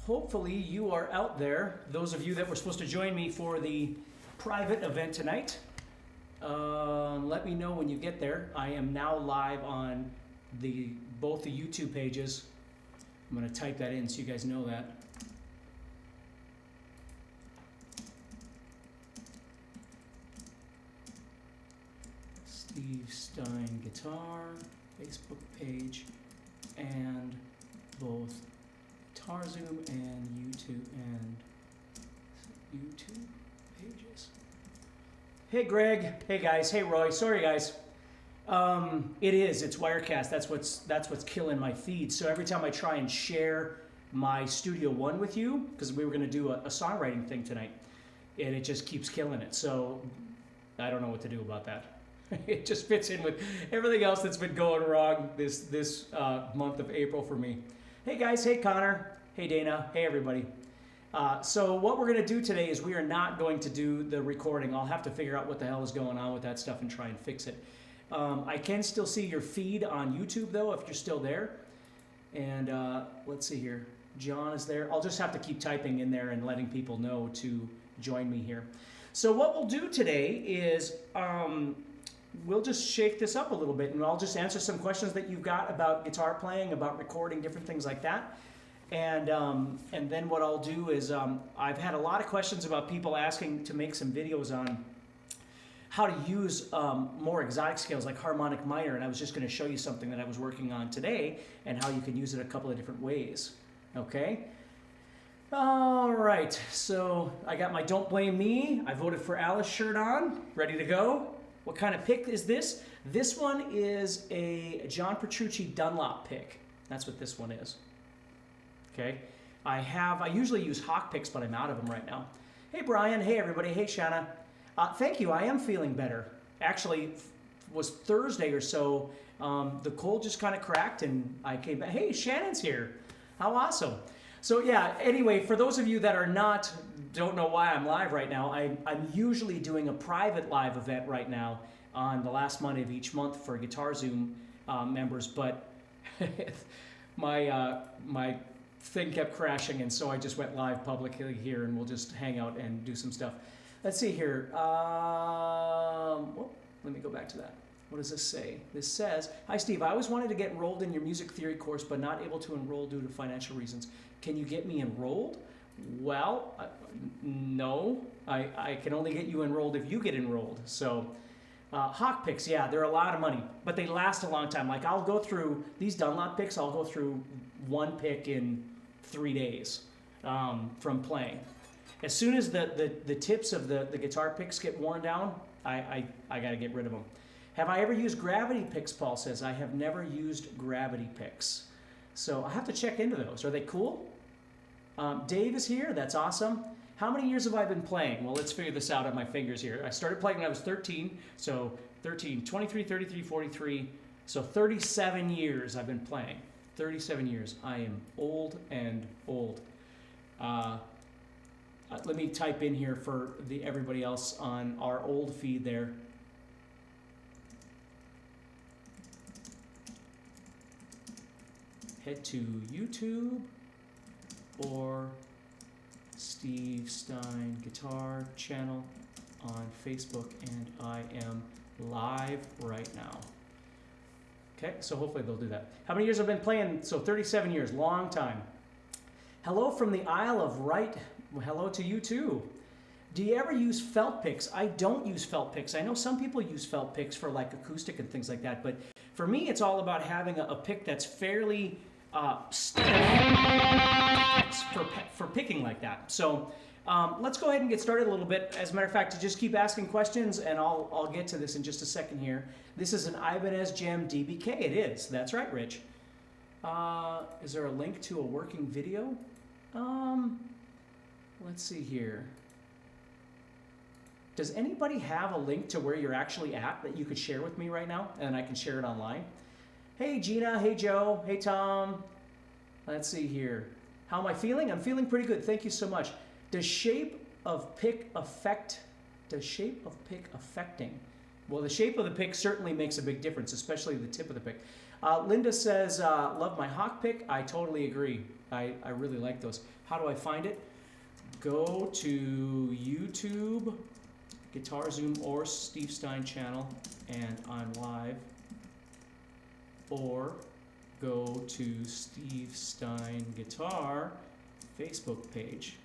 hopefully you are out there. Those of you that were supposed to join me for the private event tonight, let me know when you get there. I am now live on both the YouTube pages. I'm going to type that in so you guys know that. Steve Stine Guitar Facebook page and both GuitarZoom and YouTube pages. Hey Greg, hey guys, hey Roy, sorry guys. It's Wirecast. That's what's killing my feed. So every time I try and share my Studio One with you, because we were going to do a songwriting thing tonight, and it just keeps killing it. So I don't know what to do about that. It just fits in with everything else that's been going wrong this month of April for me. Hey guys, hey Connor, hey Dana, hey everybody. So what we're going to do today is we are not going to do the recording. I'll have to figure out what the hell is going on with that stuff and try and fix it. I can still see your feed on YouTube though if you're still there. And let's see here. John is there. I'll just have to keep typing in there and letting people know to join me here. So what we'll do today is we'll just shake this up a little bit and I'll just answer some questions that you've got about guitar playing, about recording, different things like that. And then what I'll do is I've had a lot of questions about people asking to make some videos on how to use more exotic scales like harmonic minor, and I was just going to show you something that I was working on today and how you can use it a couple of different ways. Okay? All right, so I got my Don't Blame Me, I voted for Alice shirt on, ready to go. What kind of pick is this? This one is a John Petrucci Dunlop pick. That's what this one is. Okay, I usually use Hawk picks, but I'm out of them right now. Hey Brian, hey everybody, hey Shanna. Thank you, I am feeling better. Actually, it was Thursday or so, the cold just kind of cracked and I came back. Hey, Shannon's here. How awesome. So yeah, anyway, for those of you that don't know why I'm live right now, I'm usually doing a private live event right now on the last Monday of each month for GuitarZoom members, but my thing kept crashing, and so I just went live publicly here, and we'll just hang out and do some stuff. Let's see here. Well, let me go back to that. What does this say? This says, "Hi Steve, I always wanted to get enrolled in your music theory course, but not able to enroll due to financial reasons. Can you get me enrolled?" Well, no. I can only get you enrolled if you get enrolled. So, Hawk picks, yeah, they're a lot of money, but they last a long time. Like I'll go through these Dunlop picks. I'll go through one pick in 3 days from playing. As soon as the tips of the guitar picks get worn down, I got to get rid of them. Have I ever used gravity picks? Paul says, I have never used gravity picks. So I have to check into those. Are they cool? Dave is here. That's awesome. How many years have I been playing? Well, let's figure this out on my fingers here. I started playing when I was 13. So 13, 23, 33, 43. So 37 years I've been playing. 37 years. I am old and old. Let me type in here for everybody else on our old feed there. Head to YouTube or Steve Stine Guitar channel on Facebook, and I am live right now. Okay, so hopefully they'll do that. How many years I've been playing? So 37 years, long time. Hello from the Isle of Wight. Hello to you too. Do you ever use felt picks? I don't use felt picks. I know some people use felt picks for like acoustic and things like that, but for me it's all about having a pick that's fairly stiff for picking like that. So let's go ahead and get started a little bit. As a matter of fact, just keep asking questions and I'll get to this in just a second here. This is an Ibanez Gem DBK. It is. That's right, Rich. Is there a link to a working video? Let's see here. Does anybody have a link to where you're actually at that you could share with me right now and I can share it online? Hey Gina, hey Joe, hey Tom. Let's see here. How am I feeling? I'm feeling pretty good. Thank you so much. Does shape of pick affecting? Well, the shape of the pick certainly makes a big difference, especially the tip of the pick. Linda says, love my hawk pick. I totally agree. I really like those. How do I find it? Go to YouTube, Guitar Zoom or Steve Stine channel, and I'm live. Or go to Steve Stine Guitar Facebook page.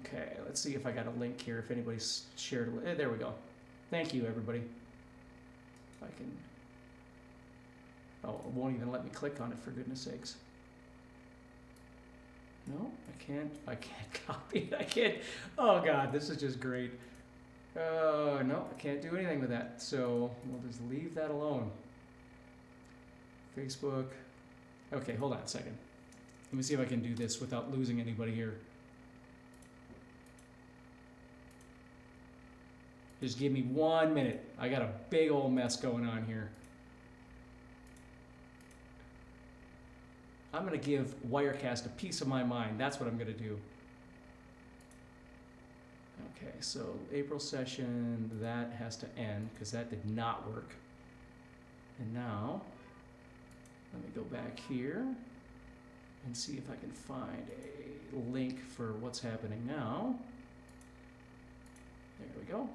Okay, let's see if I got a link here, if anybody's shared it. There we go. Thank you, everybody. If I can... Oh, it won't even let me click on it, for goodness sakes. No, I can't copy it. I can't. Oh God, this is just great. No, I can't do anything with that. So we'll just leave that alone. Facebook. Okay, hold on a second. Let me see if I can do this without losing anybody here. Just give me 1 minute. I got a big old mess going on here. I'm going to give Wirecast a piece of my mind. That's what I'm going to do. Okay, so April session, that has to end because that did not work. And now, let me go back here and see if I can find a link for what's happening now. There we go.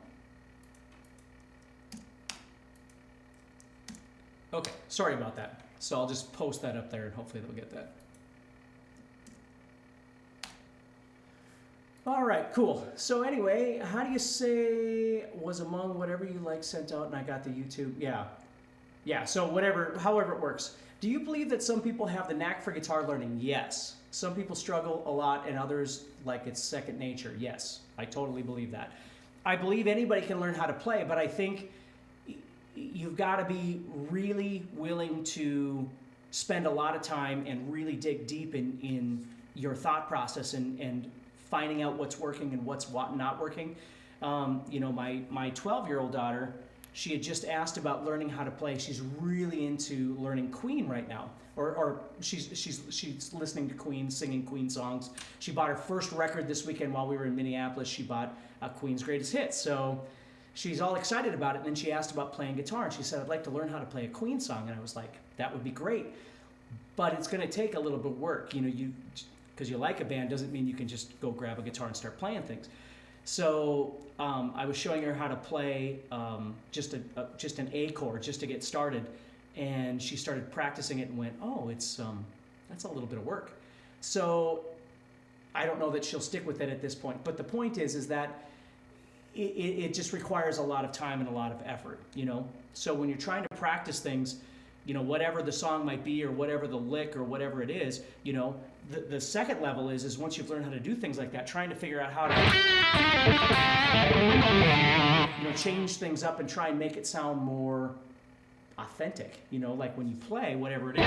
Okay, sorry about that. So I'll just post that up there and hopefully they'll get that. All right, cool. So anyway, how do you say was among whatever you like sent out and I got the YouTube? Yeah, so whatever, however it works. Do you believe that some people have the knack for guitar learning? Yes. Some people struggle a lot and others like it's second nature. Yes, I totally believe that. I believe anybody can learn how to play, but I think you've got to be really willing to spend a lot of time and really dig deep in your thought process and finding out what's working and what's not working. You know, my 12-year-old daughter, she had just asked about learning how to play. She's really into learning Queen right now, or she's listening to Queen, singing Queen songs. She bought her first record this weekend while we were in Minneapolis. She bought Queen's Greatest Hits. So she's all excited about it, and then she asked about playing guitar, and she said, I'd like to learn how to play a Queen song, and I was like, that would be great, but it's going to take a little bit of work. You know, because you like a band doesn't mean you can just go grab a guitar and start playing things. So I was showing her how to play just an A chord just to get started, and she started practicing it and went, oh, that's a little bit of work. So I don't know that she'll stick with it at this point, but the point is that it just requires a lot of time and a lot of effort, you know? So when you're trying to practice things, you know, whatever the song might be or whatever the lick or whatever it is, you know, the second level is once you've learned how to do things like that, trying to figure out how to, you know, change things up and try and make it sound more authentic, you know, like when you play whatever it is,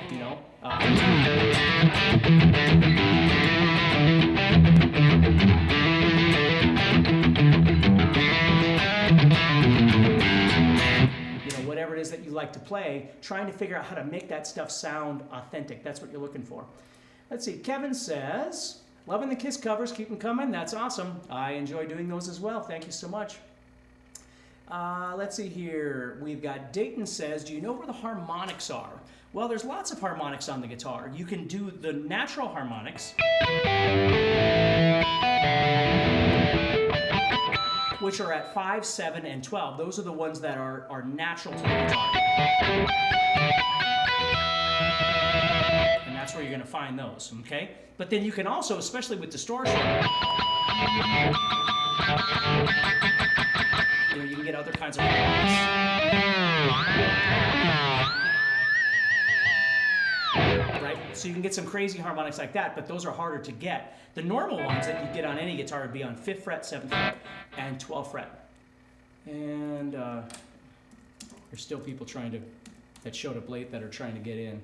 you know, whatever it is that you like to play, trying to figure out how to make that stuff sound authentic. That's what you're looking for. Let's see, Kevin says, loving the Kiss covers, keep them coming. That's awesome. I enjoy doing those as well. Thank you so much. Let's see here. We've got Dayton says, do you know where the harmonics are? Well, there's lots of harmonics on the guitar. You can do the natural harmonics, which are at 5, 7, and 12. Those are the ones that are natural to the guitar. And that's where you're going to find those, okay? But then you can also, especially with distortion, you know, you can get other kinds of harmonics. Right? So you can get some crazy harmonics like that, but those are harder to get. The normal ones that you get on any guitar would be on 5th fret, 7th fret, and 12th fret. And there's still people that showed up late that are trying to get in.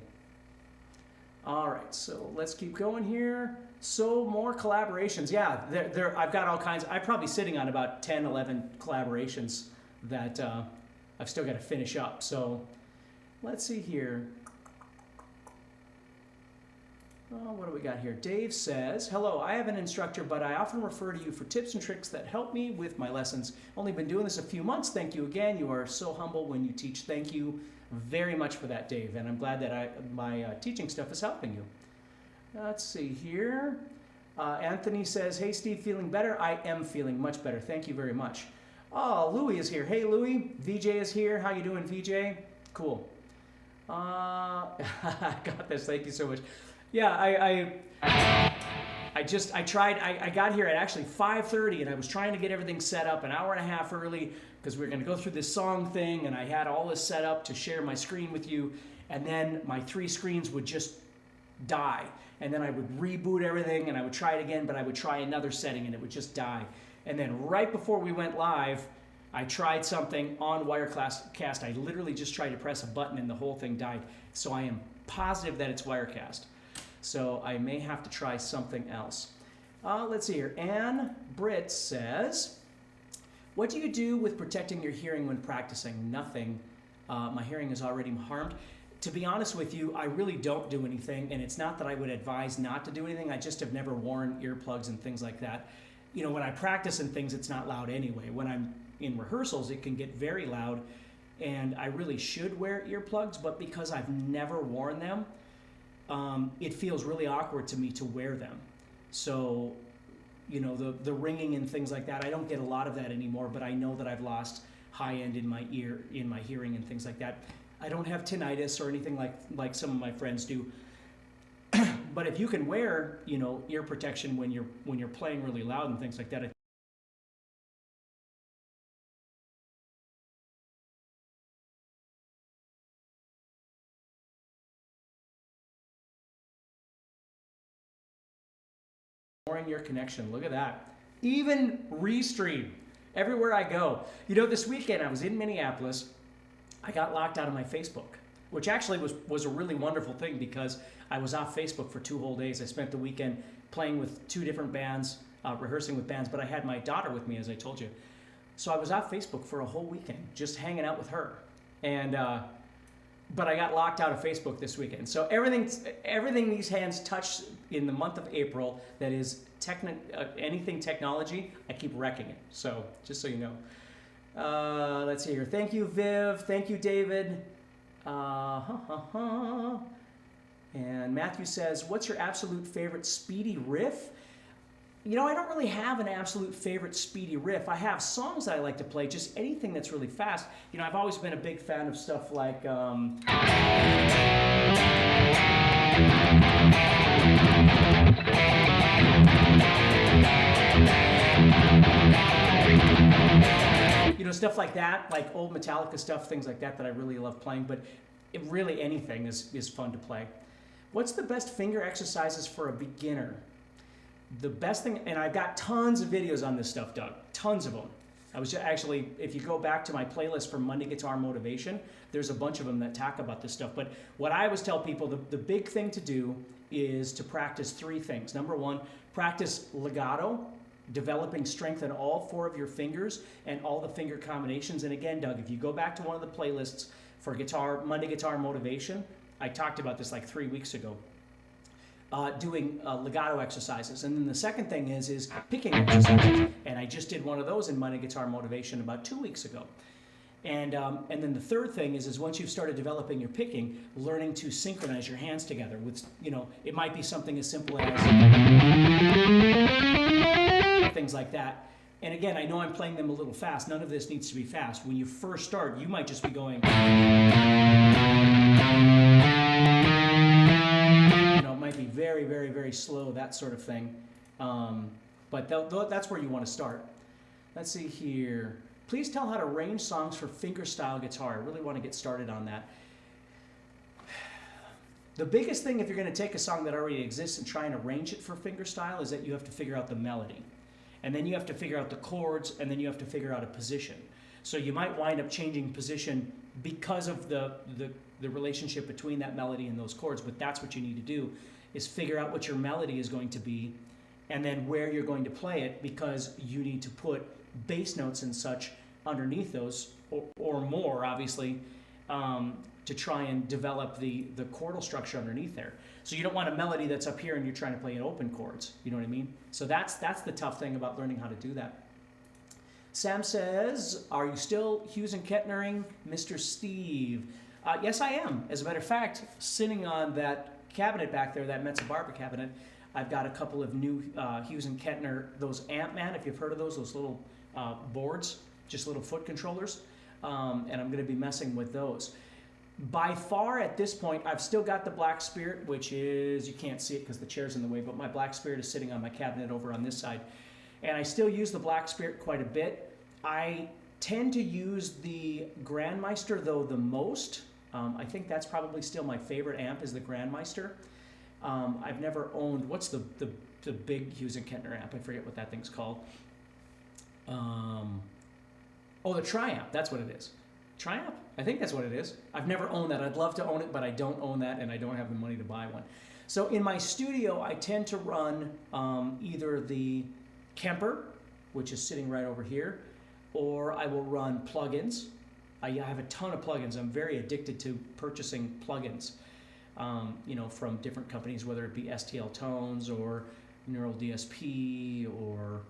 All right, so let's keep going here. So more collaborations. Yeah, I've got all kinds. I'm probably sitting on about 10, 11 collaborations that I've still got to finish up. So let's see here. What do we got here? Dave says, hello, I have an instructor, but I often refer to you for tips and tricks that help me with my lessons. Only been doing this a few months. Thank you again. You are so humble when you teach. Thank you very much for that, Dave. And I'm glad that my teaching stuff is helping you. Let's see here. Anthony says, hey, Steve, feeling better? I am feeling much better. Thank you very much. Oh, Louie is here. Hey, Louie. VJ is here. How you doing, VJ? Cool. I got this. Thank you so much. Yeah, I tried. I got here at actually 5:30, and I was trying to get everything set up an hour and a half early because we were going to go through this song thing, and I had all this set up to share my screen with you, and then my 3 screens would just die, and then I would reboot everything, and I would try it again, but I would try another setting, and it would just die. And then right before we went live, I tried something on Wirecast. I literally just tried to press a button, and the whole thing died. So I am positive that it's Wirecast. So I may have to try something else. Let's see here. Ann Britt says, what do you do with protecting your hearing when practicing? Nothing. My hearing is already harmed. To be honest with you, I really don't do anything, and it's not that I would advise not to do anything. I just have never worn earplugs and things like that. You know, when I practice and things, it's not loud anyway. When I'm in rehearsals, it can get very loud, and I really should wear earplugs, but because I've never worn them, it feels really awkward to me to wear them. So, you know, the ringing and things like that, I don't get a lot of that anymore, but I know that I've lost high end in my hearing and things like that. I don't have tinnitus or anything like some of my friends do. But if you can wear, you know, ear protection when you're playing really loud and things like that, your connection. Look at that. Even Restream everywhere I go. You know, this weekend I was in Minneapolis. I got locked out of my Facebook, which actually was a really wonderful thing because I was off Facebook for 2 whole days. I spent the weekend playing with 2 different bands, rehearsing with bands, but I had my daughter with me, as I told you. So I was off Facebook for a whole weekend, just hanging out with her. And but I got locked out of Facebook this weekend. So everything these hands touch in the month of April that is anything technology, I keep wrecking it. So just so you know. Let's see here. Thank you, Viv. Thank you, David. And Matthew says, what's your absolute favorite speedy riff? You know, I don't really have an absolute favorite speedy riff. I have songs that I like to play, just anything that's really fast. You know, I've always been a big fan of stuff like... you know, stuff like that, like old Metallica stuff, things like that I really love playing, but really anything is fun to play. What's the best finger exercises for a beginner? The best thing, and I've got tons of videos on this stuff, Doug, tons of them. I was just, actually, if you go back to my playlist for Monday Guitar Motivation, there's a bunch of them that talk about this stuff. But what I always tell people, the big thing to do is to practice 3 things. Number 1, practice legato, developing strength in all 4 of your fingers and all the finger combinations. And again, Doug, if you go back to one of the playlists for Monday Guitar Motivation, I talked about this like 3 weeks ago. Doing legato exercises. And then the second thing is picking exercises. And I just did one of those in Monday Guitar Motivation about 2 weeks ago. And then the third thing is once you've started developing your picking, learning to synchronize your hands together with, you know, it might be something as simple as things like that. And again, I know I'm playing them a little fast. None of this needs to be fast. When you first start, you might just be going... might be very, very, very slow, that sort of thing. But that's where you want to start. Let's see here. Please tell how to arrange songs for fingerstyle guitar. I really want to get started on that. The biggest thing if you're going to take a song that already exists and try and arrange it for fingerstyle is that you have to figure out the melody. And then you have to figure out the chords, and then you have to figure out a position. So you might wind up changing position because of the relationship between that melody and those chords, but that's what you need to do, is figure out what your melody is going to be and then where you're going to play it, because you need to put bass notes and such underneath those, or more, obviously, to try and develop the chordal structure underneath there. So you don't want a melody that's up here and you're trying to play in open chords. You know what I mean? So that's the tough thing about learning how to do that. Sam says, are you still Hughes and Kettnering, Mr. Steve? Yes, I am. As a matter of fact, sitting on that cabinet back there, that Metza Barber cabinet, I've got a couple of new Hughes and Kettner, those Amp Man, if you've heard of those little boards, just little foot controllers, and I'm going to be messing with those. By far at this point, I've still got the Black Spirit, which is, you can't see it because the chair's in the way, but my Black Spirit is sitting on my cabinet over on this side. And I still use the Black Spirit quite a bit. I tend to use the Grandmeister, though, the most. I think that's probably still my favorite amp is the Grandmeister. I've never owned, what's the big Hughes and Kettner amp? I forget what that thing's called. Oh, the Triumph, that's what it is. Triumph? I think that's what it is. I've never owned that. I'd love to own it, but I don't own that, and I don't have the money to buy one. So in my studio, I tend to run either the Kemper, which is sitting right over here, or I will run plugins. I have a ton of plugins. I'm very addicted to purchasing plugins, from different companies, whether it be STL Tones or Neural DSP or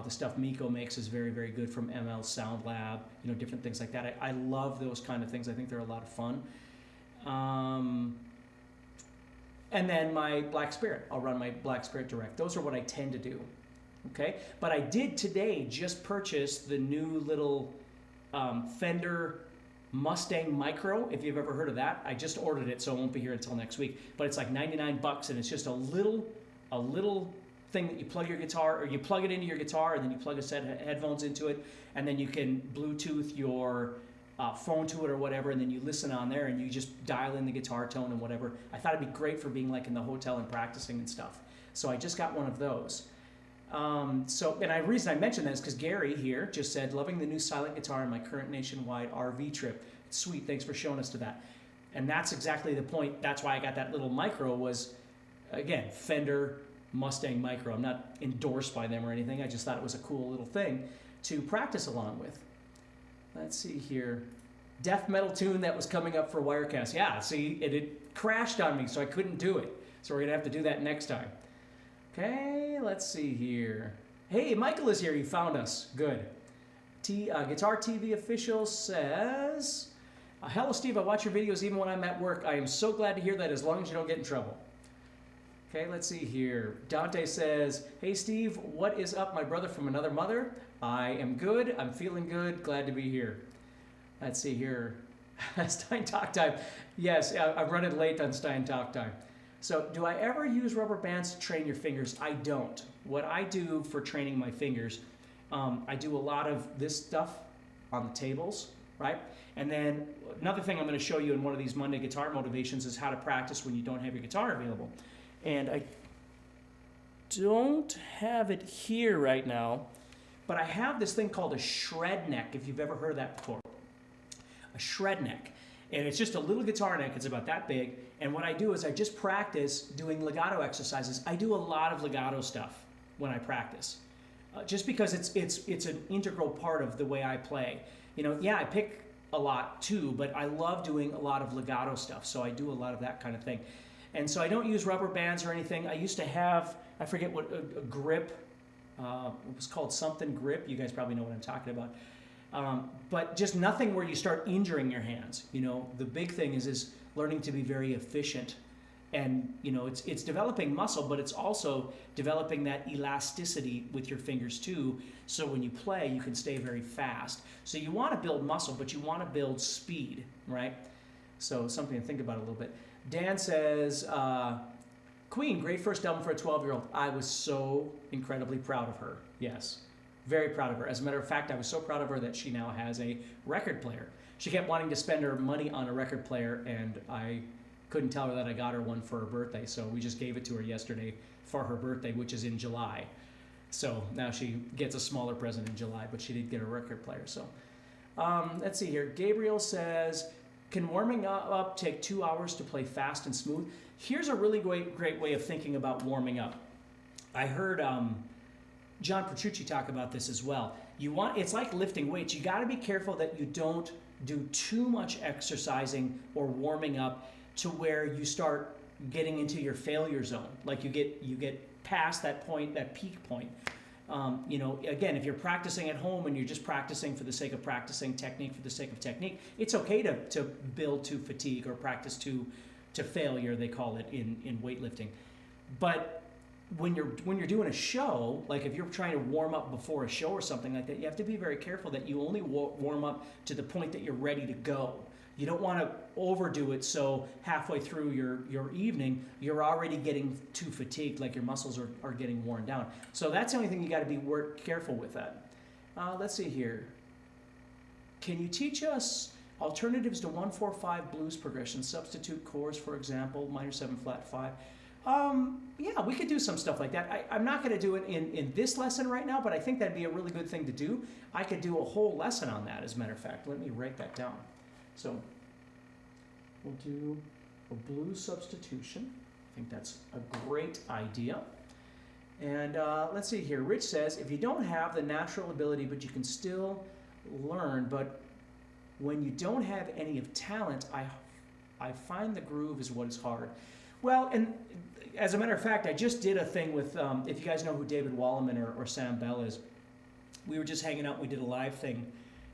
the stuff Miko makes is very, very good from ML Sound Lab, different things like that. I love those kind of things. I think they're a lot of fun. And then my Black Spirit. I'll run my Black Spirit direct. Those are what I tend to do. Okay, but I did today just purchase the new little Fender Mustang Micro, if you've ever heard of that. I just ordered it, so it won't be here until next week. But it's like 99 bucks, and it's just a little thing that you plug your guitar, or you plug it into your guitar, and then you plug a set of headphones into it, and then you can Bluetooth your phone to it or whatever, and then you listen on there, and you just dial in the guitar tone and whatever. I thought it'd be great for being like in the hotel and practicing and stuff. So I just got one of those. The reason I mentioned that is because Gary here just said, loving the new silent guitar in my current nationwide RV trip. Sweet, thanks for showing us to that. And that's exactly the point. That's why I got that little micro was, again, Fender Mustang Micro. I'm not endorsed by them or anything. I just thought it was a cool little thing to practice along with. Let's see here. Death metal tune that was coming up for Wirecast. Yeah, see, it crashed on me, so I couldn't do it. So we're going to have to do that next time. Okay, let's see here. Hey, Michael is here. You found us. Good. Guitar TV Official says, hello, Steve. I watch your videos even when I'm at work. I am so glad to hear that, as long as you don't get in trouble. Okay, let's see here. Dante says, hey, Steve, what is up, my brother from another mother? I am good. I'm feeling good. Glad to be here. Let's see here. Stine Talk Time. Yes, I'm running late on Stine Talk Time. So do I ever use rubber bands to train your fingers? I don't. What I do for training my fingers, I do a lot of this stuff on the tables, right? And then another thing I'm going to show you in one of these Monday guitar motivations is how to practice when you don't have your guitar available. And I don't have it here right now, but I have this thing called a shred neck, if you've ever heard of that before. A shred neck. And it's just a little guitar neck. It's about that big. And what I do is I just practice doing legato exercises. I do a lot of legato stuff when I practice, just because it's an integral part of the way I play. Yeah, I pick a lot too, but I love doing a lot of legato stuff. So I do a lot of that kind of thing. And so I don't use rubber bands or anything. I used to have, I forget what, a grip. It was called something grip. You guys probably know what I'm talking about. But just nothing where you start injuring your hands. The big thing is learning to be very efficient. And, it's developing muscle, but it's also developing that elasticity with your fingers too. So when you play, you can stay very fast. So you want to build muscle, but you want to build speed, right? So something to think about a little bit. Dan says, Queen, great first album for a 12-year-old. I was so incredibly proud of her. Yes. Very proud of her. As a matter of fact, I was so proud of her that she now has a record player. She kept wanting to spend her money on a record player, and I couldn't tell her that I got her one for her birthday, so we just gave it to her yesterday for her birthday, which is in July. So now she gets a smaller present in July, but she did get a record player. So let's see here. Gabriel says, can warming up take 2 hours to play fast and smooth? Here's a really great way of thinking about warming up. I heard John Petrucci talk about this as well. It's like lifting weights. You got to be careful that you don't do too much exercising or warming up to where you start getting into your failure zone. Like you get past that point, that peak point. Again, if you're practicing at home and you're just practicing for the sake of practicing, technique for the sake of technique, it's okay to build to fatigue or practice to failure, they call it in weightlifting. But when you're doing a show, like if you're trying to warm up before a show or something like that, you have to be very careful that you only warm up to the point that you're ready to go. You don't want to overdo it so halfway through your evening, you're already getting too fatigued, like your muscles are getting worn down. So that's the only thing you got to be careful with that. Let's see here. Can you teach us alternatives to 1-4-5 blues progression? Substitute chords, for example, minor 7 flat 5. Yeah, we could do some stuff like that. I'm not going to do it in this lesson right now, but I think that'd be a really good thing to do. I could do a whole lesson on that, as a matter of fact. Let me write that down. So we'll do a blues substitution. I think that's a great idea. And let's see here. Rich says, if you don't have the natural ability, but you can still learn, but when you don't have any of talent, I find the groove is what is hard. Well, and as a matter of fact, I just did a thing with, if you guys know who David Walliman or Sam Bell is, we were just hanging out. We did a live thing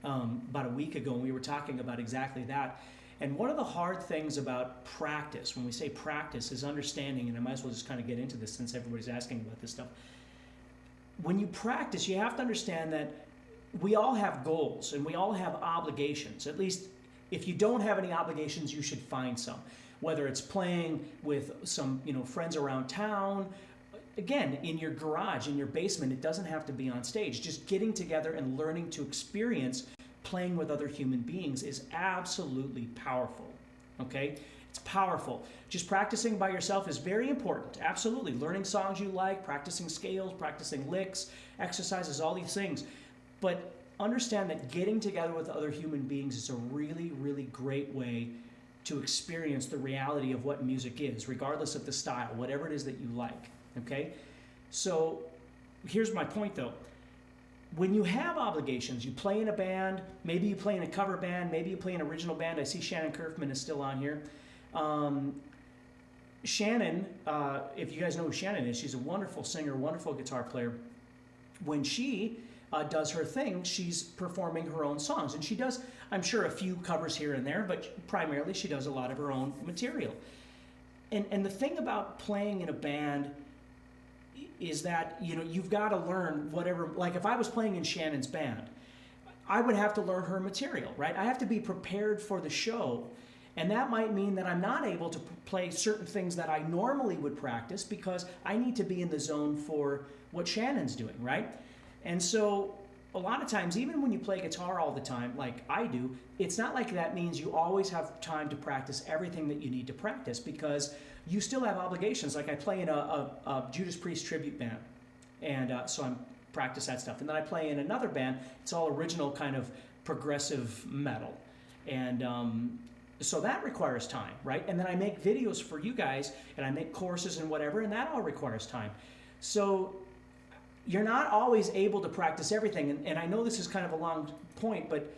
about a week ago, and we were talking about exactly that. And one of the hard things about practice, when we say practice, is understanding, and I might as well just kind of get into this since everybody's asking about this stuff. When you practice, you have to understand that we all have goals and we all have obligations. At least if you don't have any obligations, you should find some. Whether it's playing with some friends around town, again, in your garage, in your basement, it doesn't have to be on stage. Just getting together and learning to experience playing with other human beings is absolutely powerful, okay? It's powerful. Just practicing by yourself is very important, absolutely. Learning songs you like, practicing scales, practicing licks, exercises, all these things. But understand that getting together with other human beings is a really, really great way to experience the reality of what music is, regardless of the style, whatever it is that you like, okay? So here's my point though. When you have obligations, you play in a band, maybe you play in a cover band, maybe you play in an original band. I see Shannon Kerfman is still on here. Shannon, if you guys know who Shannon is, she's a wonderful singer, wonderful guitar player. When she does her thing, she's performing her own songs. And she does, I'm sure, a few covers here and there, but primarily she does a lot of her own material. And the thing about playing in a band is that, you've got to learn whatever, like if I was playing in Shannon's band, I would have to learn her material, right? I have to be prepared for the show. And that might mean that I'm not able to play certain things that I normally would practice because I need to be in the zone for what Shannon's doing, right? And so a lot of times, even when you play guitar all the time, like I do, it's not like that means you always have time to practice everything that you need to practice because you still have obligations. Like I play in a Judas Priest tribute band, and so I'm practice that stuff. And then I play in another band. It's all original kind of progressive metal. And so that requires time, right? And then I make videos for you guys, and I make courses and whatever, and that all requires time. So you're not always able to practice everything. And I know this is kind of a long point, but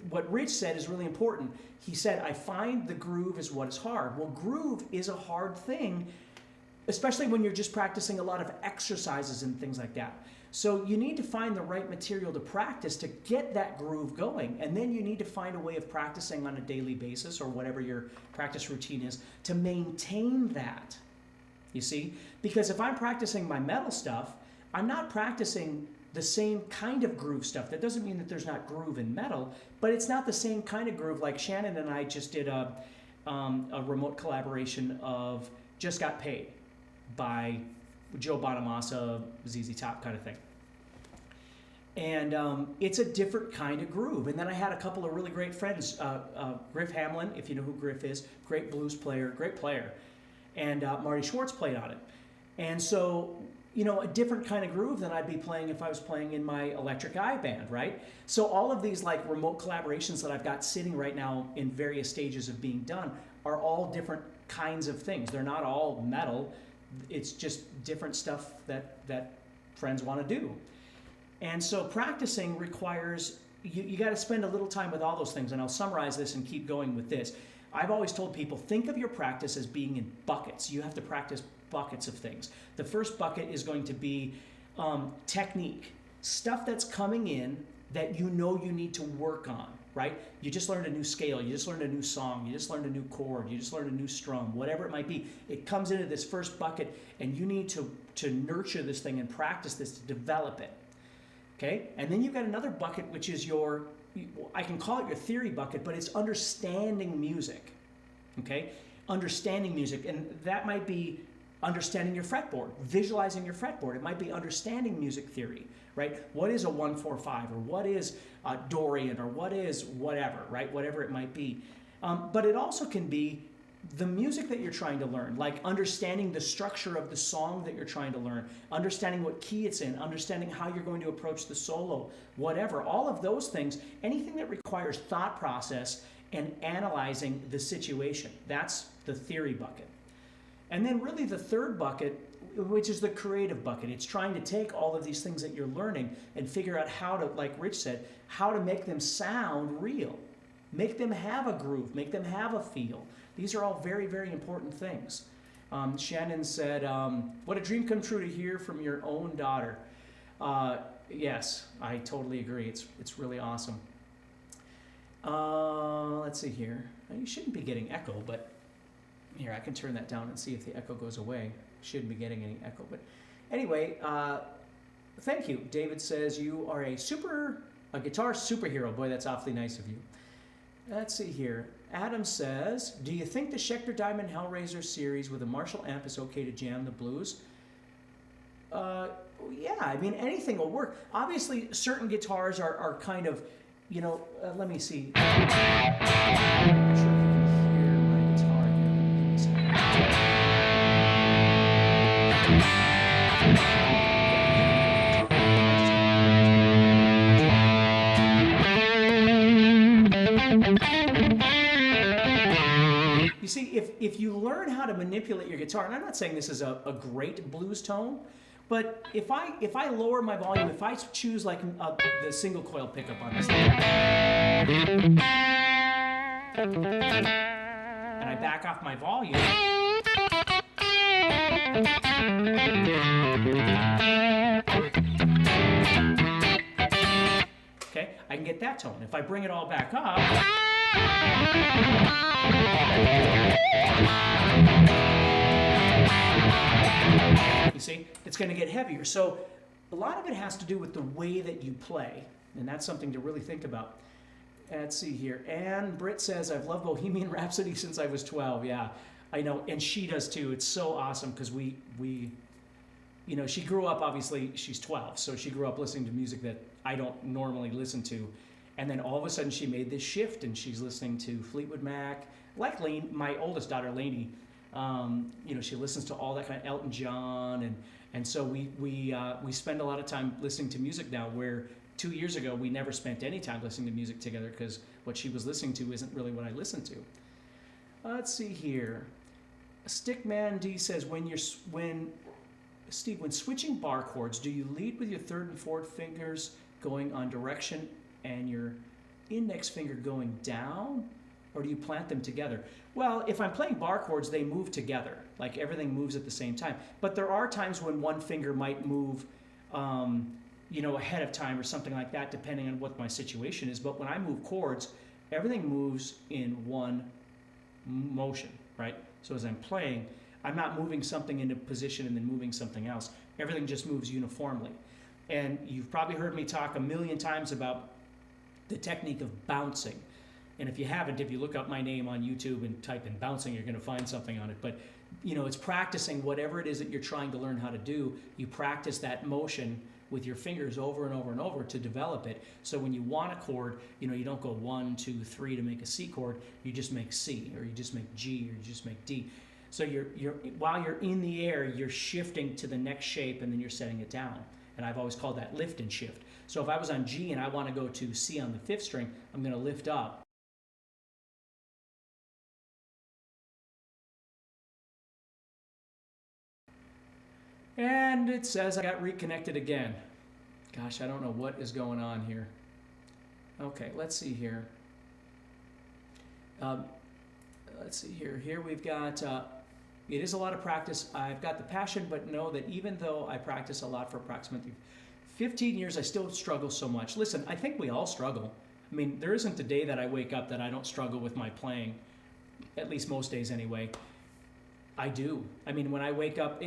what Rich said is really important. He said, I find the groove is what is hard. Well, groove is a hard thing, especially when you're just practicing a lot of exercises and things like that. So you need to find the right material to practice to get that groove going. And then you need to find a way of practicing on a daily basis or whatever your practice routine is to maintain that, you see? Because if I'm practicing my metal stuff, I'm not practicing the same kind of groove stuff. That doesn't mean that there's not groove in metal, but it's not the same kind of groove. Like Shannon and I just did a remote collaboration of Just Got Paid by Joe Bonamassa, ZZ Top kind of thing. And it's a different kind of groove. And then I had a couple of really great friends, Griff Hamlin, if you know who Griff is, great blues player, great player, and Marty Schwartz played on it. And so, a different kind of groove than I'd be playing if I was playing in my Electric Eye band, right? So all of these like remote collaborations that I've got sitting right now in various stages of being done are all different kinds of things. They're not all metal. It's just different stuff that friends want to do. And so practicing requires, you got to spend a little time with all those things, and I'll summarize this and keep going with this. I've always told people, think of your practice as being in buckets. You have to practice buckets of things. The first bucket is going to be technique, stuff that's coming in that you know you need to work on, right? You just learned a new scale, you just learned a new song, you just learned a new chord, you just learned a new strum, whatever it might be. It comes into this first bucket, and you need to nurture this thing and practice this to develop it. Okay, and then you've got another bucket, which is your, I can call it your theory bucket, but it's understanding music. Okay, understanding music, and that might be understanding your fretboard, visualizing your fretboard. It might be understanding music theory, right? What is a 1-4-5, or what is Dorian, or what is whatever, right? Whatever it might be. But it also can be the music that you're trying to learn, like understanding the structure of the song that you're trying to learn, understanding what key it's in, understanding how you're going to approach the solo, whatever. All of those things, anything that requires thought process and analyzing the situation, that's the theory bucket. And then really the third bucket, which is the creative bucket. It's trying to take all of these things that you're learning and figure out how to, like Rich said, how to make them sound real, make them have a groove, make them have a feel. These are all very, very important things. Shannon said, what a dream come true to hear from your own daughter. Yes, I totally agree. It's really awesome. Let's see here. You shouldn't be getting echo, but here, I can turn that down and see if the echo goes away. Shouldn't be getting any echo, but anyway, thank you. David says, you are a guitar superhero. Boy, that's awfully nice of you. Let's see here. Adam says, do you think the Schecter Diamond Hellraiser series with a Marshall amp is okay to jam the blues? Yeah, I mean, anything will work. Obviously, certain guitars are kind of, you know, let me see. I'm not sure if you can hear my guitar here. You see, if you learn how to manipulate your guitar, and I'm not saying this is a great blues tone, but if I lower my volume, if I choose like the single coil pickup on this thing, and I back off my volume, okay, I can get that tone. If I bring it all back up, you see, it's going to get heavier. So a lot of it has to do with the way that you play, and that's something to really think about. Let's see here. Ann Britt says, I've loved Bohemian Rhapsody since I was 12. Yeah, I know, and she does too. It's so awesome because we you know, she grew up, obviously, she's 12, so she grew up listening to music that I don't normally listen to. And then all of a sudden she made this shift and she's listening to Fleetwood Mac. Like Lane, my oldest daughter, Lainey, you know, she listens to all that kind of Elton John. And so we spend a lot of time listening to music now, where 2 years ago we never spent any time listening to music together because what she was listening to isn't really what I listen to. Let's see here. Stickman D says, when switching bar chords, do you lead with your third and fourth fingers going on direction and your index finger going down, or do you plant them together? Well, if I'm playing bar chords, they move together, like everything moves at the same time. But there are times when one finger might move, you know, ahead of time or something like that, depending on what my situation is. But when I move chords, everything moves in one motion, right? So as I'm playing, I'm not moving something into position and then moving something else. Everything just moves uniformly. And you've probably heard me talk a million times about the technique of bouncing. And if you haven't, if you look up my name on YouTube and type in bouncing, you're going to find something on it. But, you know, it's practicing whatever it is that you're trying to learn how to do. You practice that motion with your fingers over and over and over to develop it. So when you want a chord, you know, you don't go 1, 2, 3 to make a C chord. You just make C, or you just make G, or you just make D. So while you're in the air, you're shifting to the next shape, and then you're setting it down. And I've always called that lift and shift. So if I was on G and I want to go to C on the 5th string, I'm going to lift up. And it says I got reconnected again. Gosh, I don't know what is going on here. Okay, let's see here. Let's see here. Here we've got, it is a lot of practice. I've got the passion, but know that even though I practice a lot for approximately 15 years, I still struggle so much. Listen, I think we all struggle. I mean, there isn't a day that I wake up that I don't struggle with my playing, at least most days anyway. I do. I mean, when I wake up,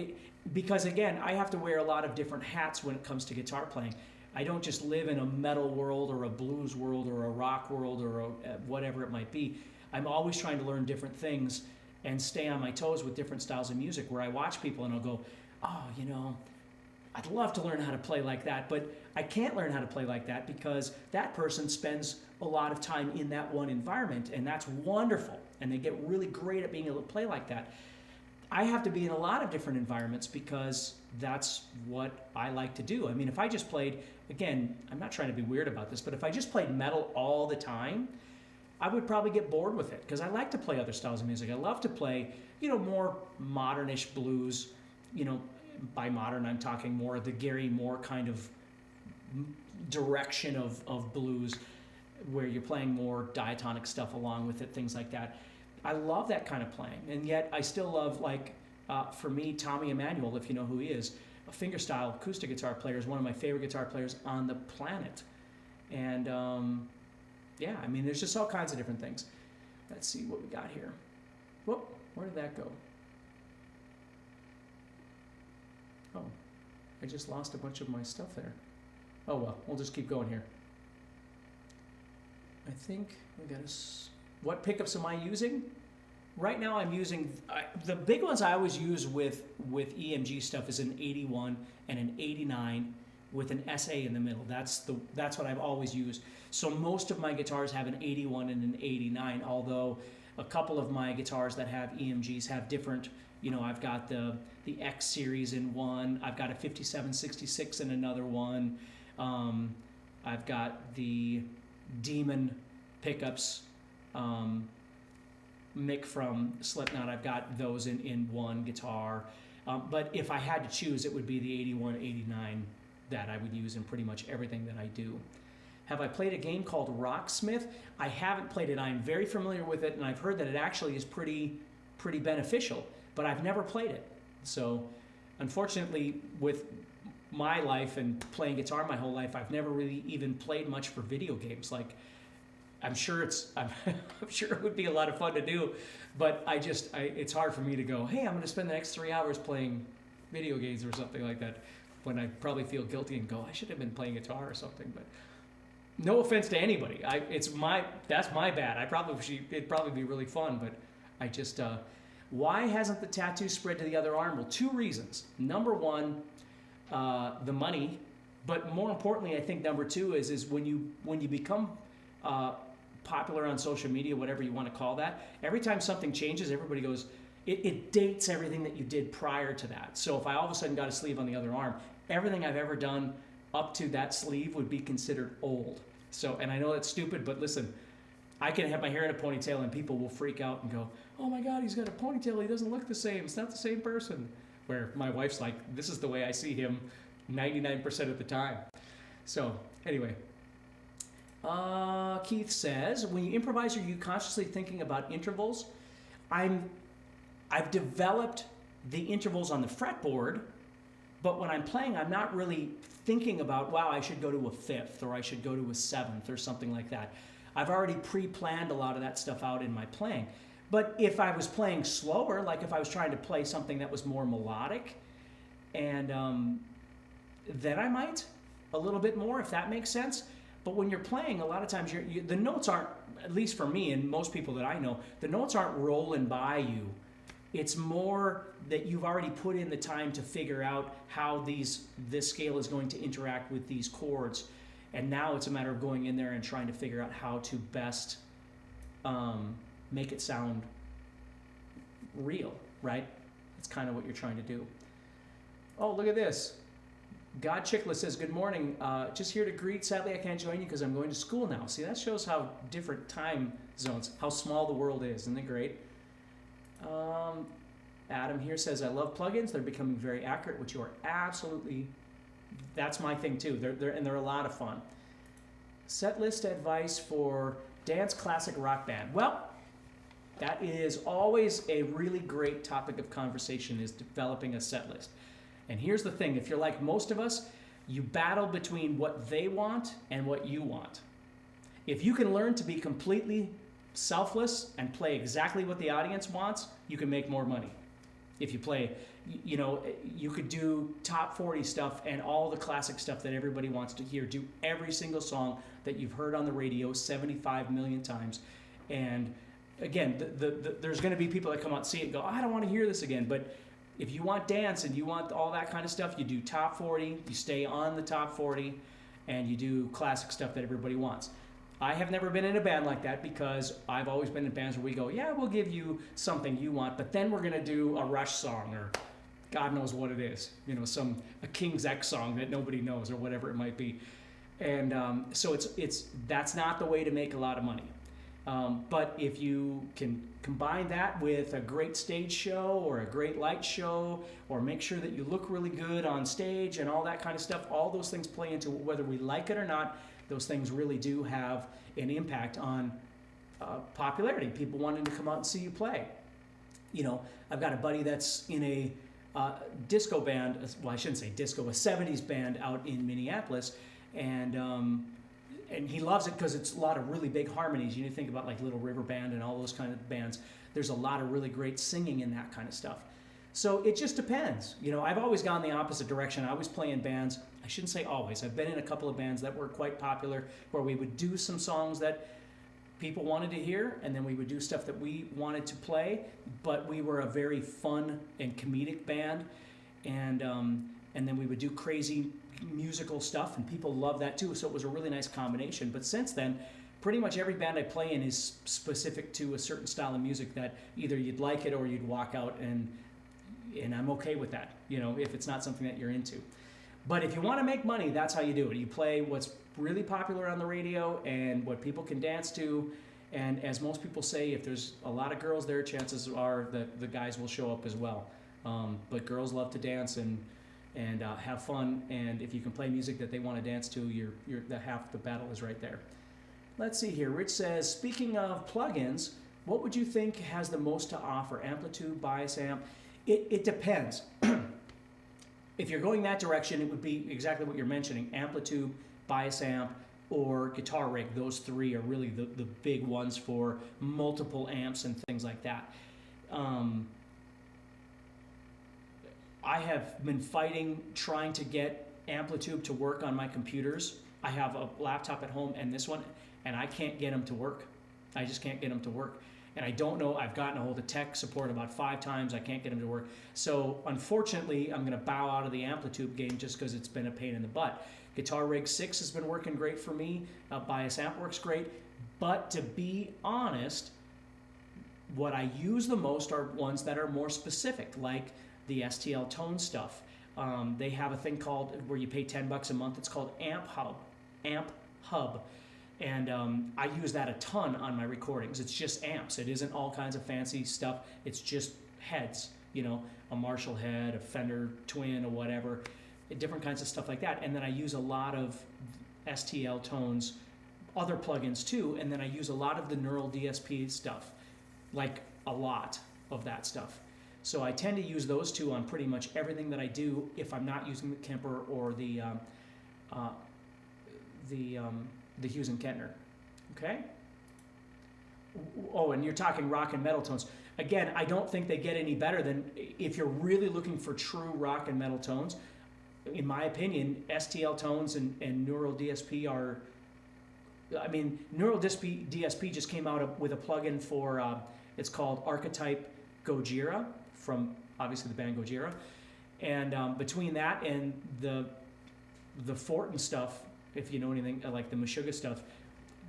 because again, I have to wear a lot of different hats when it comes to guitar playing. I don't just live in a metal world or a blues world or a rock world or whatever it might be. I'm always trying to learn different things and stay on my toes with different styles of music, where I watch people and I'll go, oh, you know, I'd love to learn how to play like that, but I can't learn how to play like that because that person spends a lot of time in that one environment, and that's wonderful, and they get really great at being able to play like that. I have to be in a lot of different environments because that's what I like to do. I mean, if I just played, again, I'm not trying to be weird about this, but if I just played metal all the time, I would probably get bored with it because I like to play other styles of music. I love to play, you know, more modernish blues. You know, by modern, I'm talking more the Gary Moore kind of direction of blues, where you're playing more diatonic stuff along with it, things like that. I love that kind of playing, and yet I still love, like, for me, Tommy Emmanuel, if you know who he is, a fingerstyle acoustic guitar player, is one of my favorite guitar players on the planet. And yeah, I mean, there's just all kinds of different things. Let's see what we got here. Whoop, where did that go? Oh, I just lost a bunch of my stuff there. Oh well, we'll just keep going here. I think we got what pickups am I using? Right now I'm using, the big ones I always use with EMG stuff is an 81 and an 89 with an SA in the middle. That's what I've always used. So most of my guitars have an 81 and an 89, although a couple of my guitars that have EMGs have different, you know, I've got the X series in one, I've got a 5766 in another one, I've got the Demon pickups, Mick from Slipknot, I've got those in one guitar. But if I had to choose, it would be the 81, 89 that I would use in pretty much everything that I do. Have I played a game called Rocksmith? I haven't played it. I'm very familiar with it, and I've heard that it actually is pretty beneficial, but I've never played it. So unfortunately, with my life and playing guitar my whole life, I've never really even played much for video games. Like, I'm sure I'm sure it would be a lot of fun to do, but it's hard for me to go, hey, I'm going to spend the next 3 hours playing video games or something like that, when I probably feel guilty and go, I should have been playing guitar or something. But no offense to anybody, that's my bad. It'd probably be really fun, but I just, why hasn't the tattoo spread to the other arm? Well, two reasons. Number one, the money, but more importantly, I think number two is when you become popular on social media, whatever you want to call that, every time something changes, everybody goes, it dates everything that you did prior to that. So if I all of a sudden got a sleeve on the other arm, everything I've ever done up to that sleeve would be considered old. So, and I know that's stupid, but listen, I can have my hair in a ponytail and people will freak out and go, oh my God, he's got a ponytail, he doesn't look the same, it's not the same person. Where my wife's like, this is the way I see him 99% of the time. So anyway, Keith says, when you improvise, are you consciously thinking about intervals? I've developed the intervals on the fretboard, but when I'm playing, I'm not really thinking about, wow, I should go to a fifth, or I should go to a seventh, or something like that. I've already pre-planned a lot of that stuff out in my playing. But if I was playing slower, like if I was trying to play something that was more melodic, and then I might a little bit more, if that makes sense. But when you're playing, a lot of times the notes aren't, at least for me and most people that I know, the notes aren't rolling by you. It's more that you've already put in the time to figure out how this scale is going to interact with these chords. And now it's a matter of going in there and trying to figure out how to best make it sound real, right? That's kind of what you're trying to do. Oh, look at this. God Chickless says, good morning. Just here to greet. Sadly, I can't join you because I'm going to school now. See, that shows how different time zones, how small the world is. Isn't it great? Adam here says, I love plugins. They're becoming very accurate, which you are absolutely, that's my thing too. They're a lot of fun. Set list advice for dance classic rock band. Well, that is always a really great topic of conversation, is developing a set list. And here's the thing, if you're like most of us, you battle between what they want and what you want. If you can learn to be completely selfless and play exactly what the audience wants, you can make more money. If you play, you could do top 40 stuff and all the classic stuff that everybody wants to hear. Do every single song that you've heard on the radio 75 million times. And again, there's going to be people that come out and see it and go, I don't want to hear this again. But if you want dance and you want all that kind of stuff, you do top 40, you stay on the top 40, and you do classic stuff that everybody wants. I have never been in a band like that because I've always been in bands where we go, yeah, we'll give you something you want, but then we're going to do a Rush song or God knows what it is, a King's X song that nobody knows or whatever it might be. And so that's not the way to make a lot of money. But if you can combine that with a great stage show or a great light show, or make sure that you look really good on stage and all that kind of stuff, all those things play into whether we like it or not. Those things really do have an impact on popularity, people wanting to come out and see you play. I've got a buddy that's in a disco band, well, I shouldn't say disco, a 70s band out in Minneapolis, and he loves it because it's a lot of really big harmonies. You think about like Little River Band and all those kind of bands. There's a lot of really great singing in that kind of stuff. So it just depends. I've always gone the opposite direction. I was playing bands, I shouldn't say always, I've been in a couple of bands that were quite popular where we would do some songs that people wanted to hear, and then we would do stuff that we wanted to play, but we were a very fun and comedic band, and then we would do crazy musical stuff, and people loved that too, so it was a really nice combination. But since then, pretty much every band I play in is specific to a certain style of music that either you'd like it or you'd walk out, and I'm okay with that, if it's not something that you're into. But if you want to make money, that's how you do it. You play what's really popular on the radio and what people can dance to. And as most people say, if there's a lot of girls there, chances are that the guys will show up as well. But girls love to dance and have fun. And if you can play music that they want to dance to, you're half the battle is right there. Let's see here. Rich says, speaking of plugins, what would you think has the most to offer? Amplitude, bias amp? It depends. If you're going that direction, it would be exactly what you're mentioning. Amplitude, bias amp, or guitar rig. Those three are really the big ones for multiple amps and things like that. I have been trying to get Amplitude to work on my computers. I have a laptop at home and this one, and I can't get them to work. I just can't get them to work. And I don't know, I've gotten a hold of tech support about 5 times, I can't get them to work. So unfortunately, I'm gonna bow out of the Amplitude game just because it's been a pain in the butt. Guitar Rig 6 has been working great for me, Bias Amp works great, but to be honest, what I use the most are ones that are more specific, like the STL Tone stuff. They have a thing called, where you pay $10 a month, it's called Amp Hub. And I use that a ton on my recordings. It's just amps. It isn't all kinds of fancy stuff. It's just heads, a Marshall head, a Fender Twin, or whatever, different kinds of stuff like that. And then I use a lot of STL Tones, other plugins too, and then I use a lot of the Neural DSP stuff, like a lot of that stuff. So I tend to use those two on pretty much everything that I do if I'm not using the Kemper or the Hughes and Kettner. Okay? Oh, and you're talking rock and metal tones. Again, I don't think they get any better than, if you're really looking for true rock and metal tones, in my opinion, STL Tones and Neural DSP are, Neural DSP just came out with a plugin for, it's called Archetype Gojira, from obviously the band Gojira. And between that and the Fortin stuff, if you know anything like the Meshuggah stuff,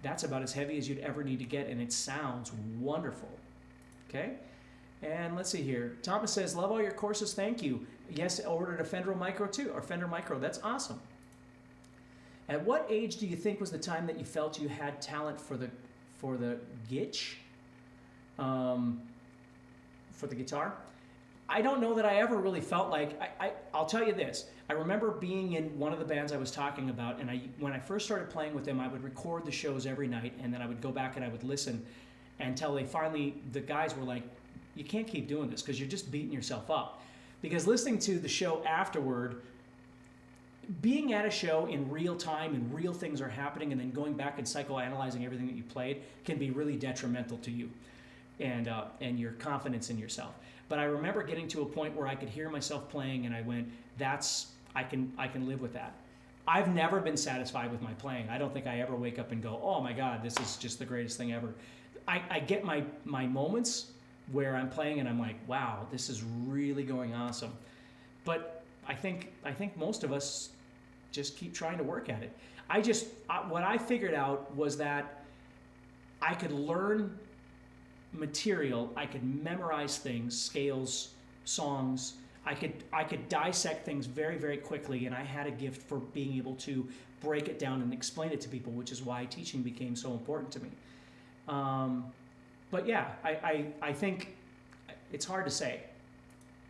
that's about as heavy as you'd ever need to get, and it sounds wonderful. Okay? And let's see here. Thomas says, love all your courses, thank you. Yes, I ordered a Fender Micro too, or Fender Micro, that's awesome. At what age do you think was the time that you felt you had talent for the gitch? For the guitar? I don't know that I ever really felt like, I'll tell you this. I remember being in one of the bands I was talking about, and when I first started playing with them, I would record the shows every night, and then I would go back and I would listen until the guys were like, you can't keep doing this because you're just beating yourself up. Because listening to the show afterward, being at a show in real time and real things are happening, and then going back and psychoanalyzing everything that you played can be really detrimental to you and your confidence in yourself. But I remember getting to a point where I could hear myself playing, and I went, I can live with that. I've never been satisfied with my playing. I don't think I ever wake up and go, oh my God, this is just the greatest thing ever. I get my moments where I'm playing and I'm like, wow, this is really going awesome. But I think most of us just keep trying to work at it. What I figured out was that I could learn material, I could memorize things, scales, songs. I could dissect things very, very quickly, and I had a gift for being able to break it down and explain it to people, which is why teaching became so important to me. But yeah, I think it's hard to say.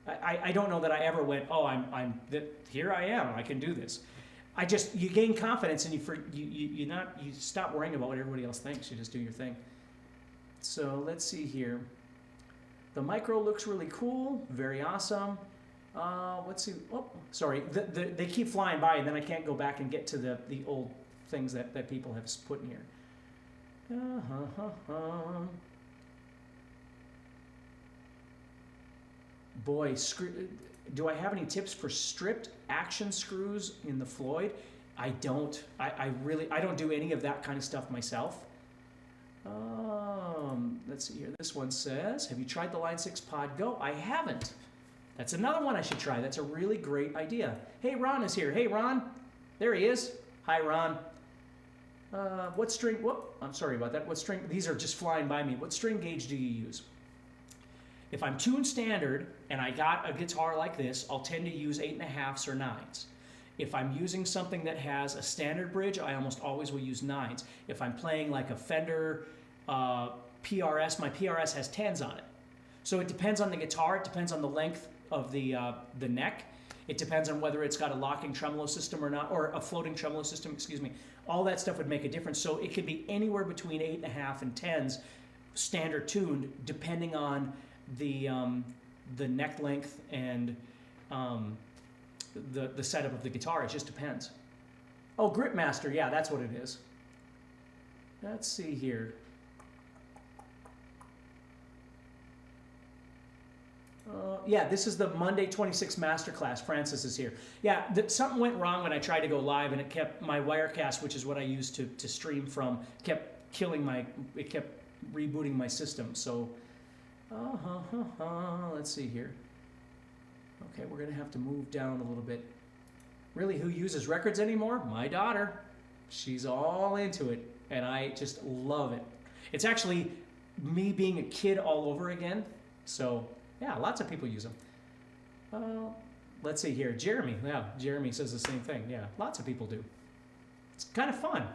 I don't know that I ever went, oh, here I am, I can do this. You gain confidence, and you stop worrying about what everybody else thinks. You just do your thing. So let's see here. The micro looks really cool, very awesome. Let's see. Oh, sorry. They keep flying by, and then I can't go back and get to the old things that people have put in here. Boy, do I have any tips for stripped action screws in the Floyd? I don't. I don't do any of that kind of stuff myself. Let's see here. This one says, have you tried the Line 6 Pod Go? I haven't. That's another one I should try. That's a really great idea. Hey, Ron is here. Hey, Ron. There he is. Hi, Ron. What string? Whoop, I'm sorry about that. What string? These are just flying by me. What string gauge do you use? If I'm tuned standard and I got a guitar like this, I'll tend to use 8.5s or 9s. If I'm using something that has a standard bridge, I almost always will use 9s. If I'm playing like a Fender PRS, my PRS has 10s on it. So it depends on the guitar. It depends on the length of the neck. It depends on whether it's got a locking tremolo system or not, or a floating tremolo system, excuse me. All that stuff would make a difference. So it could be anywhere between 8.5 and 10s, standard tuned, depending on the neck length and the setup of the guitar. It just depends. Oh, Gripmaster, yeah, that's what it is. Let's see here. Yeah, this is the Monday 26 Masterclass. Francis is here. Yeah, something went wrong when I tried to go live, and it kept my Wirecast, which is what I use to stream from, kept rebooting my system. So, let's see here. Okay, we're gonna have to move down a little bit. Really, who uses records anymore? My daughter. She's all into it, and I just love it. It's actually me being a kid all over again. So, yeah, lots of people use them. Let's see here. Jeremy. Yeah, Jeremy says the same thing. Yeah, lots of people do. It's kind of fun.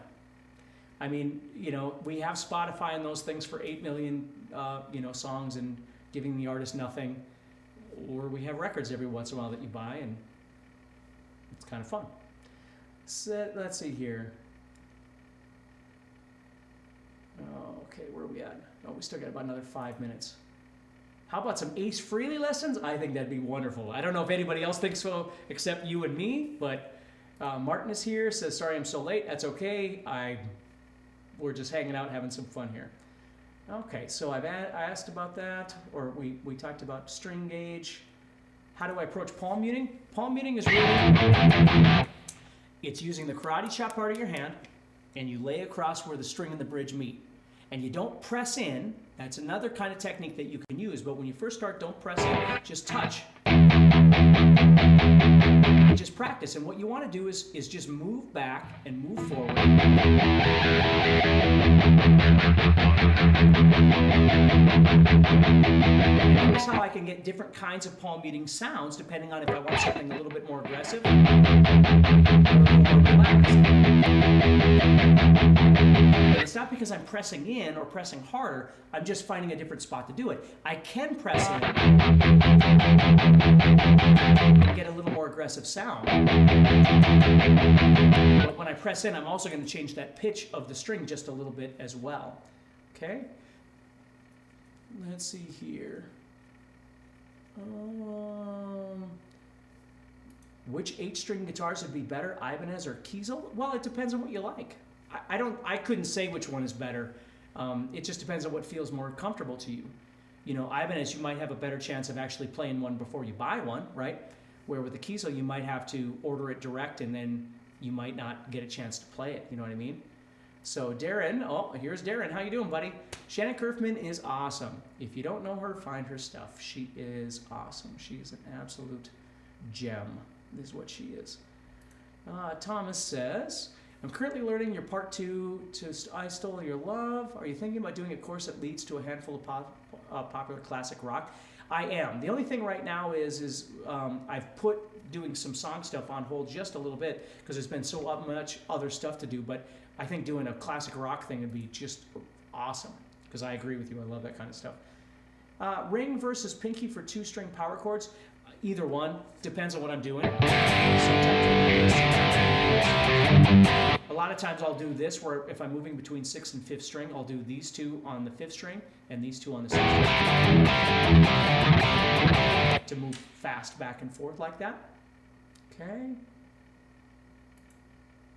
I mean, we have Spotify and those things for 8 million, songs and giving the artist nothing. Or we have records every once in a while that you buy, and it's kind of fun. So, let's see here. Okay, where are we at? Oh, we still got about another 5 minutes. How about some Ace Frehley lessons? I think that'd be wonderful. I don't know if anybody else thinks so except you and me, but Martin is here, says, sorry I'm so late. That's okay. We're just hanging out, having some fun here. Okay, so I asked about that, or we talked about string gauge. How do I approach palm muting? Palm muting is really, it's using the karate chop part of your hand, and you lay across where the string and the bridge meet. And you don't press in. That's another kind of technique that you can use, but when you first start, don't press in, just touch. And just practice. And what you want to do is just move back and move forward. Notice how I can get different kinds of palm muting sounds depending on if I want something a little bit more aggressive or a little more relaxed. But it's not because I'm pressing in or pressing harder, I'm just finding a different spot to do it. I can press in and get a little more aggressive sound. But when I press in, I'm also going to change that pitch of the string just a little bit as well. Okay? Let's see here. Which 8-string guitars would be better, Ibanez or Kiesel? Well, it depends on what you like. I couldn't say which one is better. It just depends on what feels more comfortable to you. You know, Ibanez, you might have a better chance of actually playing one before you buy one, right? Where with the Kiesel, you might have to order it direct and then you might not get a chance to play it. You know what I mean? So Darren, oh, here's Darren. How you doing, buddy? Shannon Kerfman is awesome. If you don't know her, find her stuff. She is awesome. She is an absolute gem, is what she is. Thomas says, I'm currently learning your part 2 to I Stole Your Love. Are you thinking about doing a course that leads to a handful of popular classic rock? I am. The only thing right now is I've put doing some song stuff on hold just a little bit because there's been so much other stuff to do, but I think doing a classic rock thing would be just awesome because I agree with you. I love that kind of stuff. Ring versus Pinky for 2-string power chords. Either one. Depends on what I'm doing. A lot of times I'll do this where if I'm moving between 6th and 5th string, I'll do these 2 on the 5th string and these 2 on the 6th string. To move fast back and forth like that. Okay.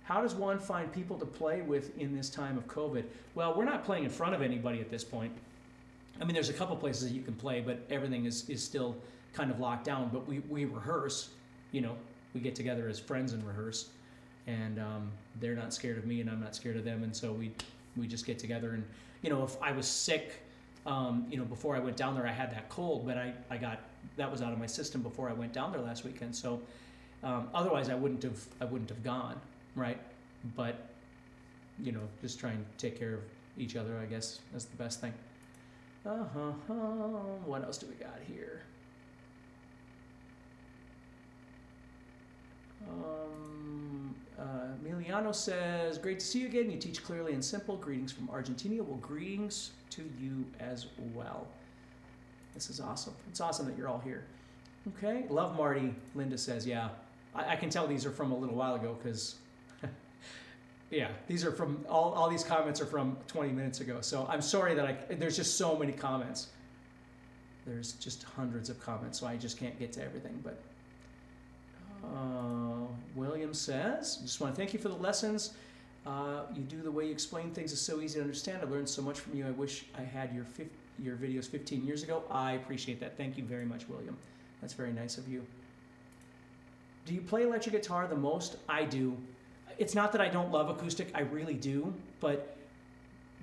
How does one find people to play with in this time of COVID? Well, we're not playing in front of anybody at this point. I mean, there's a couple places that you can play, but everything is still kind of locked down. But we rehearse, you know, we get together as friends and rehearse. And they're not scared of me and I'm not scared of them. And so we just get together. And, you know, if I was sick, you know, before I went down there, I had that cold, but that was out of my system before I went down there last weekend. So otherwise I wouldn't have gone. Right, but you know, just try and take care of each other. I guess that's the best thing. What else do we got here? Emiliano says, "Great to see you again. You teach clearly and simple. Greetings from Argentina." Well, greetings to you as well. This is awesome. It's awesome that you're all here. Okay, love Marty. Linda says, "Yeah, I can tell these are from a little while ago because." Yeah, these are from, all these comments are from 20 minutes ago. So I'm sorry that there's just so many comments. There's just hundreds of comments, so I just can't get to everything. But William says, just want to thank you for the lessons. You do the way you explain things is so easy to understand. I learned so much from you. I wish I had your videos 15 years ago. I appreciate that. Thank you very much, William. That's very nice of you. Do you play electric guitar the most? I do. It's not that I don't love acoustic, I really do, but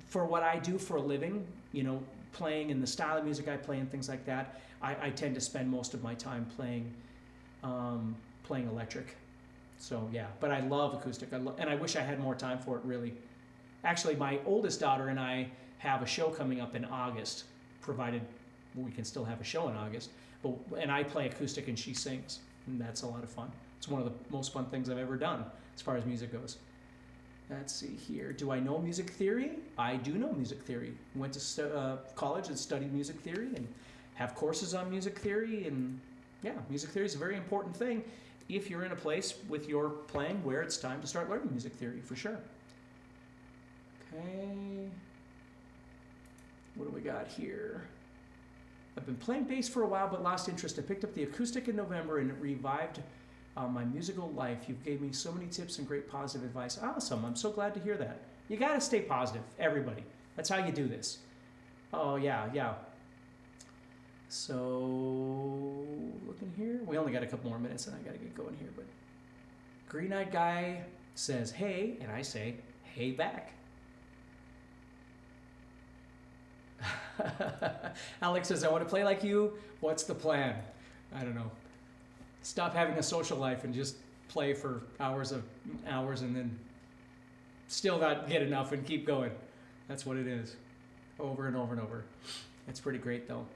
for what I do for a living, you know, playing in the style of music I play and things like that, I tend to spend most of my time playing electric. So yeah, but I love acoustic, and I wish I had more time for it, really. Actually, my oldest daughter and I have a show coming up in August, provided we can still have a show in August, and I play acoustic and she sings, and that's a lot of fun. It's one of the most fun things I've ever done as far as music goes. Let's see here. Do I know music theory? I do know music theory. Went to college and studied music theory and have courses on music theory. And yeah, music theory is a very important thing if you're in a place with your playing where it's time to start learning music theory, for sure. Okay. What do we got here? I've been playing bass for a while but lost interest. I picked up the acoustic in November and it revived my musical life. You've gave me so many tips and great positive advice. Awesome. I'm so glad to hear that. You got to stay positive, everybody. That's how you do this. Oh, yeah. So, looking here. We only got a couple more minutes and I got to get going here. But Green-Eyed Guy says, hey, and I say, hey back. Alex says, I want to play like you. What's the plan? I don't know. Stop having a social life and just play for hours and then still not get enough and keep going. That's what it is. Over and over and over. It's pretty great though.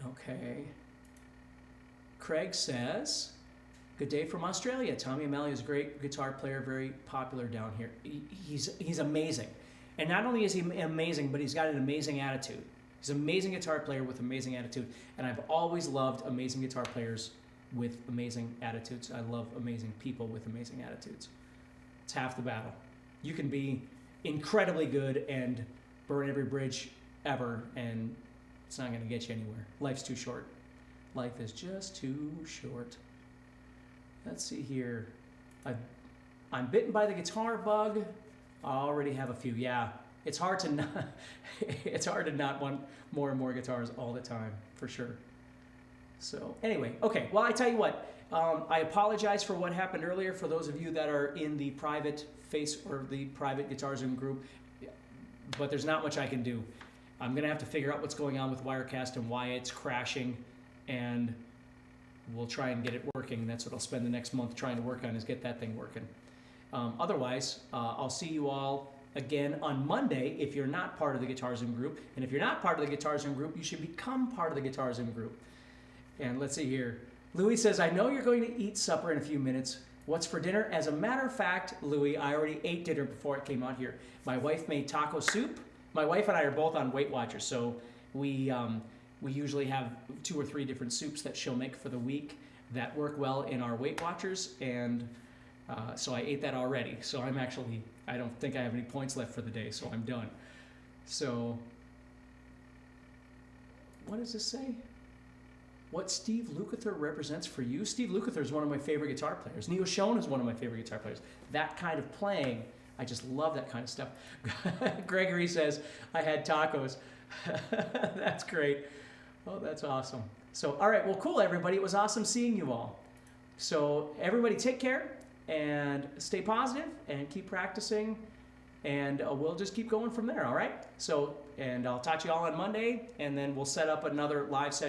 Okay. Craig says, good day from Australia. Tommy O'Malley is a great guitar player, very popular down here. He's amazing. And not only is he amazing, but he's got an amazing attitude. He's an amazing guitar player with amazing attitude. And I've always loved amazing guitar players with amazing attitudes. I love amazing people with amazing attitudes. It's half the battle. You can be incredibly good and burn every bridge ever, and it's not going to get you anywhere. Life's too short. Life is just too short. Let's see here. I'm bitten by the guitar bug. I already have a few. Yeah, it's hard to not. It's hard to not want more and more guitars all the time, for sure. So anyway, okay. Well, I tell you what. I apologize for what happened earlier. For those of you that are in the private private GuitarZoom group, but there's not much I can do. I'm gonna have to figure out what's going on with Wirecast and why it's crashing, and we'll try and get it working. That's what I'll spend the next month trying to work on, is get that thing working. Otherwise, I'll see you all again on Monday if you're not part of the GuitarZoom group. And if you're not part of the GuitarZoom group, you should become part of the GuitarZoom group. And let's see here. Louis says, I know you're going to eat supper in a few minutes. What's for dinner? As a matter of fact, Louis, I already ate dinner before I came out here. My wife made taco soup. My wife and I are both on Weight Watchers, so we usually have 2 or 3 different soups that she'll make for the week that work well in our Weight Watchers, and so I ate that already. So I don't think I have any points left for the day, so I'm done. So, what does this say? What Steve Lukather represents for you? Steve Lukather is one of my favorite guitar players. Neil Schon is one of my favorite guitar players. That kind of playing, I just love that kind of stuff. Gregory says, I had tacos. That's great. Oh, that's awesome. So, all right, well, cool, everybody. It was awesome seeing you all. So, everybody take care and stay positive and keep practicing, and we'll just keep going from there, all right? So, and I'll talk to you all on Monday, and then we'll set up another live session.